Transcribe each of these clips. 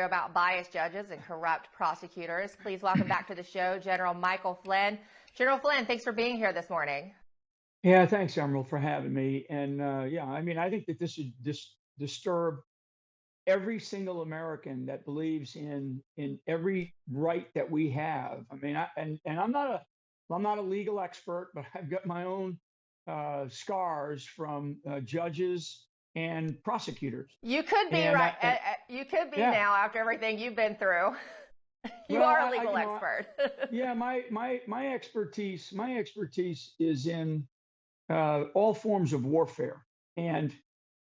About biased judges and corrupt prosecutors. Please welcome back to the show General Michael Flynn. General Flynn, thanks for being here this morning. Yeah, thanks, Emerald, for having me. And yeah, I mean, I think that this should disturb every single American that believes in every right that we have. I mean, I'm not a legal expert, but I've got my own scars from judges and prosecutors. You could be right. You could be now after everything you've been through. You are a legal expert. Yeah, my expertise is in all forms of warfare, and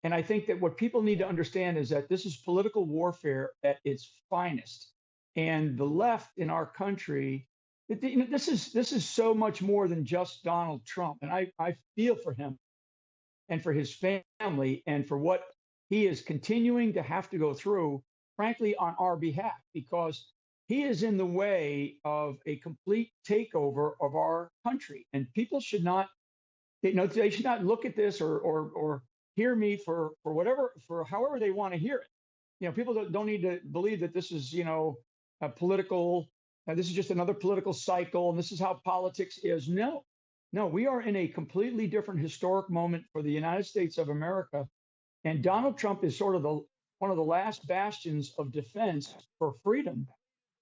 I think that what people need to understand is that this is political warfare at its finest, and the left in our country. This is so much more than just Donald Trump, and I feel for him and for his family and for what he is continuing to have to go through, frankly, on our behalf, because he is in the way of a complete takeover of our country. And people should not, they should not look at this or hear me for however they want to hear it. People don't need to believe that this is, a political, this is just another political cycle and this is how politics is. No, we are in a completely different historic moment for the United States of America. And Donald Trump is sort of one of the last bastions of defense for freedom.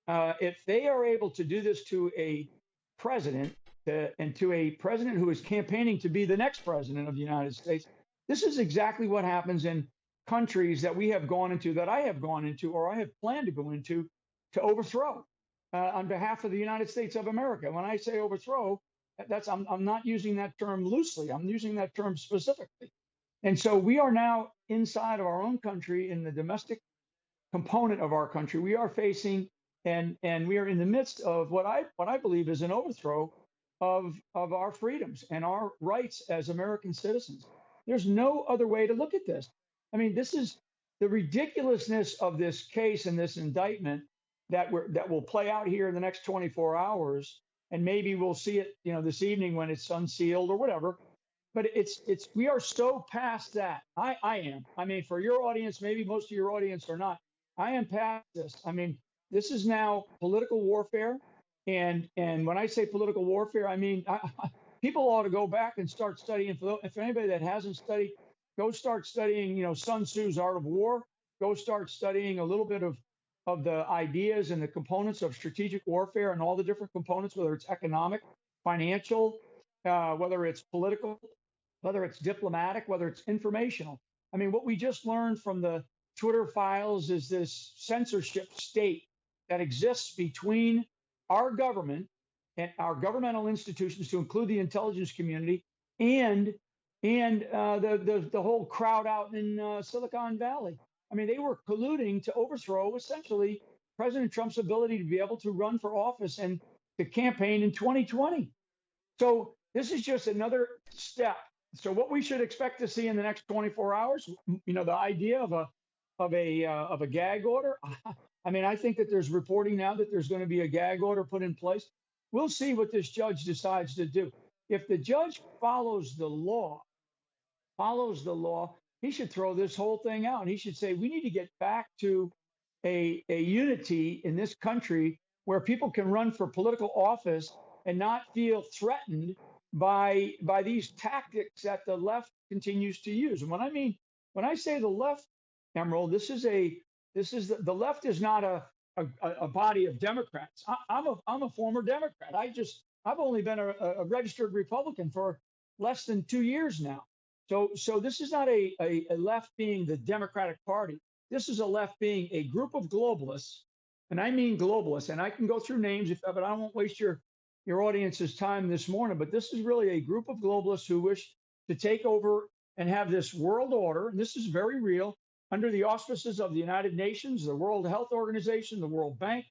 If they are able to do this to a president and to a president who is campaigning to be the next president of the United States, this is exactly what happens in countries that we have gone into, that I have gone into, or I have planned to go into to overthrow on behalf of the United States of America. When I say overthrow, I'm not using that term loosely. I'm using that term specifically. And so we are now inside of our own country, in the domestic component of our country. We are facing and we are in the midst of what I believe is an overthrow of our freedoms and our rights as American citizens. There's no other way to look at this. I mean, this is the ridiculousness of this case and this indictment that will play out here in the next 24 hours. And maybe we'll see it, this evening when it's unsealed or whatever. But we are so past that. I am. I mean, for your audience, maybe most of your audience are not. I am past this. I mean, this is now political warfare. And when I say political warfare, I mean, people ought to go back and start studying. If anybody that hasn't studied, go start studying, Sun Tzu's Art of War. Go start studying a little bit of the ideas and the components of strategic warfare and all the different components, whether it's economic, financial, whether it's political, whether it's diplomatic, whether it's informational. I mean, what we just learned from the Twitter files is this censorship state that exists between our government and our governmental institutions, to include the intelligence community and the whole crowd out in Silicon Valley. I mean, they were colluding to overthrow essentially President Trump's ability to be able to run for office and to campaign in 2020. So this is just another step. So what we should expect to see in the next 24 hours, the idea of a gag order. I mean, I think that there's reporting now that there's going to be a gag order put in place. We'll see what this judge decides to do. If the judge follows the law, he should throw this whole thing out. And he should say, we need to get back to a unity in this country where people can run for political office and not feel threatened by these tactics that the left continues to use. And when I say the left, Emerald, the left is not a body of Democrats. I'm a former Democrat. I've only been a registered Republican for less than 2 years now. So this is not a left being the Democratic Party. This is a left being a group of globalists, and I mean globalists. And I can go through names, but I won't waste your audience's time this morning. But this is really a group of globalists who wish to take over and have this world order, and this is very real, under the auspices of the United Nations, the World Health Organization, the World Bank.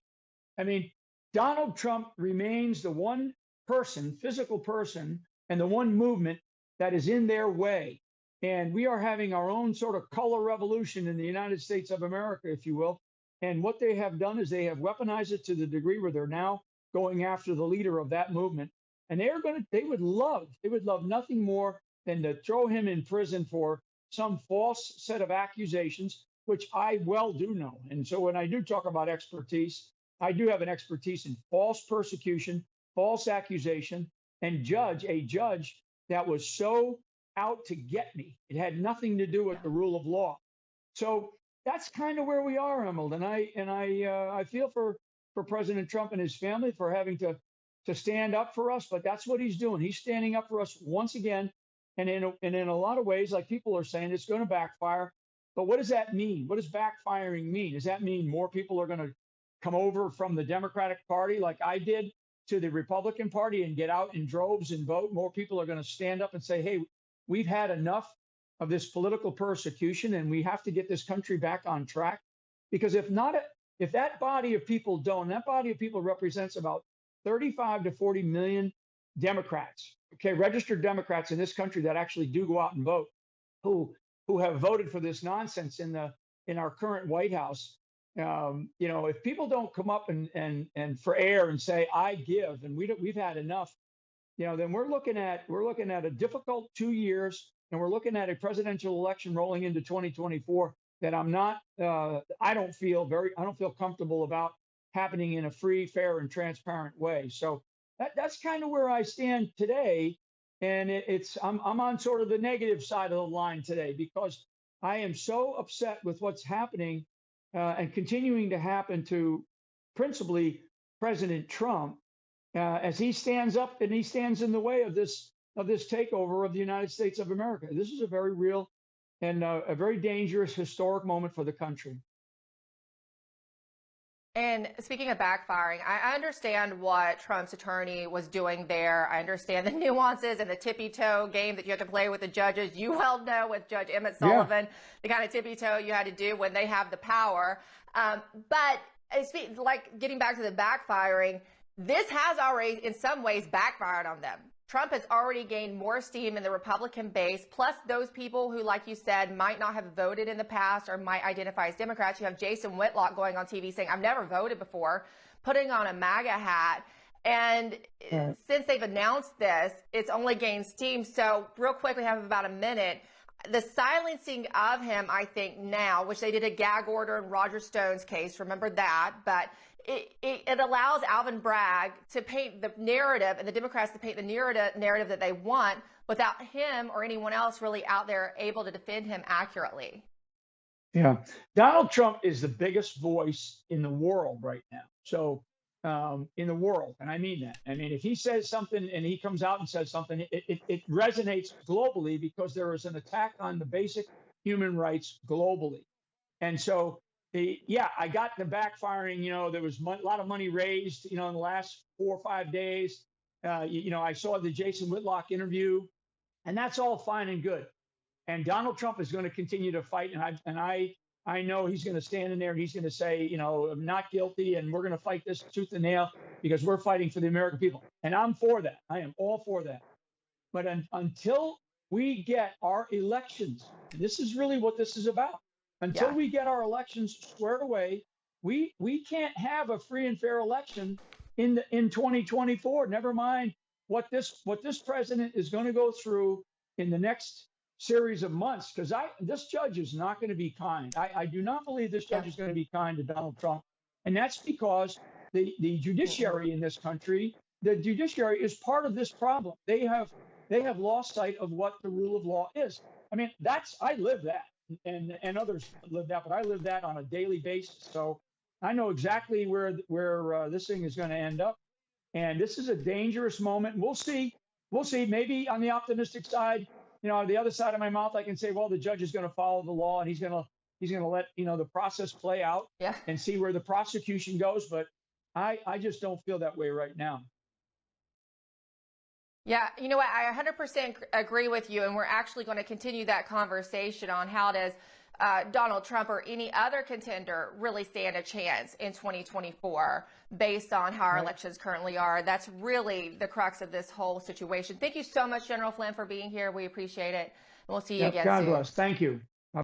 I mean, Donald Trump remains the one person, physical person, and the one movement that is in their way. And we are having our own sort of color revolution in the United States of America, if you will. And what they have done is they have weaponized it to the degree where they're now going after the leader of that movement. And they would love nothing more than to throw him in prison for some false set of accusations. which I well do know. And so when I do talk about expertise, I do have an expertise in false persecution, false accusation, and a judge that was so out to get me. It had nothing to do with the rule of law. So that's kind of where we are, Emerald. And I feel for President Trump and his family for having to stand up for us. But that's what he's doing. He's standing up for us once again. And in a lot of ways, like people are saying, it's going to backfire. But what does that mean? What does backfiring mean? Does that mean more people are going to come over from the Democratic Party like I did to the Republican Party and get out in droves and vote? More people are going to stand up and say, hey, we've had enough of this political persecution and we have to get this country back on track. Because if that body of people don't, that body of people represents about 35 to 40 million Democrats, okay, registered Democrats in this country that actually do go out and vote, who have voted for this nonsense in our current White House. If people don't come up and for air and say I give and we've had enough, then we're looking at a difficult 2 years, and we're looking at a presidential election rolling into 2024 that I don't feel comfortable about happening in a free, fair, and transparent way. So that's kind of where I stand today. And I'm on sort of the negative side of the line today because I am so upset with what's happening and continuing to happen to principally President Trump as he stands up and he stands in the way of this takeover of the United States of America. This is a very real and a very dangerous historic moment for the country. And speaking of backfiring, I understand what Trump's attorney was doing there. I understand the nuances and the tippy-toe game that you have to play with the judges. You well know with Judge Emmett Sullivan, the kind of tippy-toe you had to do when they have the power. But like getting back to the backfiring, this has already in some ways backfired on them. Trump has already gained more steam in the Republican base, plus those people who, like you said, might not have voted in the past or might identify as Democrats. You have Jason Whitlock going on TV saying, I've never voted before, putting on a MAGA hat. And since they've announced this, it's only gained steam. So real quick, we have about a minute. The silencing of him, I think now, which they did a gag order in Roger Stone's case, remember that, but it allows Alvin Bragg to paint the narrative and the Democrats to paint the narrative that they want without him or anyone else really out there able to defend him accurately. Yeah. Donald Trump is the biggest voice in the world right now. So in the world, and I mean that. I mean, if he says something and he comes out and says something, it resonates globally because there is an attack on the basic human rights globally. And so I got the backfiring. There was a lot of money raised, in the last 4 or 5 days. I saw the Jason Whitlock interview, and that's all fine and good. And Donald Trump is going to continue to fight, and I know he's going to stand in there and he's going to say, I'm not guilty, and we're going to fight this tooth and nail because we're fighting for the American people. And I'm for that. I am all for that. But until we get our elections, and this is really what this is about. Until we get our elections squared away, we can't have a free and fair election in 2024. Never mind what this president is going to go through in the next series of months, because this judge is not going to be kind. I do not believe this judge is going to be kind to Donald Trump, and that's because the judiciary in this country, the judiciary is part of this problem. They have lost sight of what the rule of law is. I mean, I live that. And others live that, but I live that on a daily basis. So I know exactly where this thing is going to end up. And this is a dangerous moment. We'll see. Maybe on the optimistic side, on the other side of my mouth, I can say, well, the judge is going to follow the law and he's going to let the process play out and see where the prosecution goes. But I just don't feel that way right now. Yeah, you know what? I 100% agree with you, and we're actually going to continue that conversation on how does Donald Trump or any other contender really stand a chance in 2024 based on how our elections currently are. That's really the crux of this whole situation. Thank you so much, General Flynn, for being here. We appreciate it, and we'll see you again soon. God bless. Thank you.